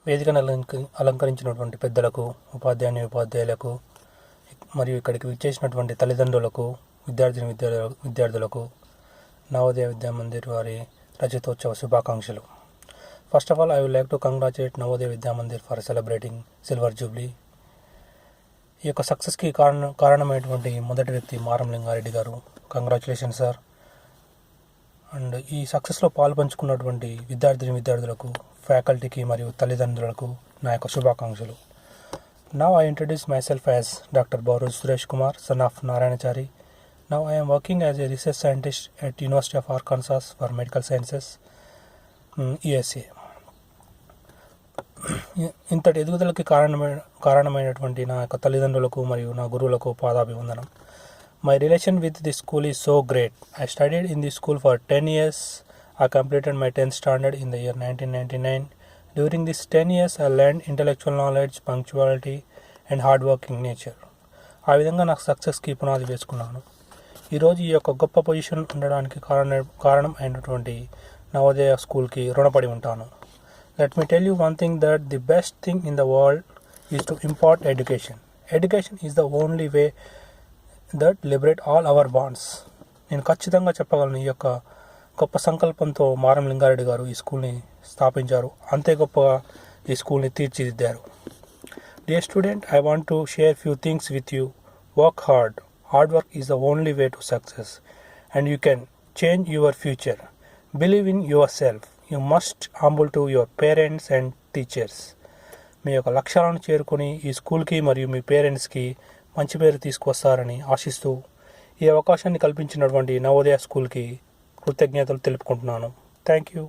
వేదికను అలంకరించినటువంటి పెద్దలకు, ఉపాధ్యాయులకు మరియు ఇక్కడికి విచ్చేసినటువంటి తల్లిదండ్రులకు, విద్యార్థులకు నవోదయ విద్యామందిర్ వారి రజతోత్సవ శుభాకాంక్షలు. First of all, I would like to congratulate Navodaya Vidyamandir for celebrating silver Jubilee. ఈ యొక్క సక్సెస్కి కారణమైనటువంటి మొదటి వ్యక్తి మారం లింగారెడ్డి గారు. Congratulation sir. అండ్ ఈ సక్సెస్లో పాల్పంచుకున్నటువంటి విద్యార్థులకు, ఫ్యాకల్టీకి మరియు తల్లిదండ్రులకు నా యొక్క శుభాకాంక్షలు. Now I introduce myself as Dr. Baruj Suresh Kumar, son of Narayanachari. Now I am working as a research scientist at University of Arkansas for Medical Sciences, USA. ఇంతటి ఎదుగుదలకి కారణమైనటువంటి నా యొక్క తల్లిదండ్రులకు మరియు నా గురువులకు పాదాభివందనం. My relation with this school is so great. I studied in this school for 10 years. I completed my 10th standard in the year 1999. During these 10 years, I learned intellectual knowledge, punctuality and hardworking nature. ఆ విధంగా నాకు సక్సెస్కి పునాది వేసుకున్నాను. ఈరోజు ఈ యొక్క గొప్ప పొజిషన్ ఉండడానికి కారణం అయినటువంటి నవోదయ స్కూల్కి రుణపడి ఉంటాను. Let me tell you one thing, that the best thing in the world is to impart education. Education is the only way that liberate all our bonds. నేను ఖచ్చితంగా చెప్పగలను, ఈ యొక్క గొప్ప సంకల్పంతో మారం లింగారెడ్డి గారు ఈ స్కూల్ని స్థాపించారు. అంతే గొప్పగా ఈ స్కూల్ని తీర్చిదిద్దారు. Dear student, I want to share few things with you. Work hard. Hard work is the only way to success, and you can change your future. Believe in yourself. You must humble to your parents and teachers. మీ యొక్క లక్ష్యాలను చేరుకొని ఈ స్కూల్కి మరియు మీ పేరెంట్స్కి మంచి పేరు తీసుకొస్తారని ఆశిస్తూ ఈ అవకాశాన్ని కల్పించినటువంటి నవోదయ స్కూల్కి కృతజ్ఞతలు తెలుపుకుంటున్నాను. Thank you.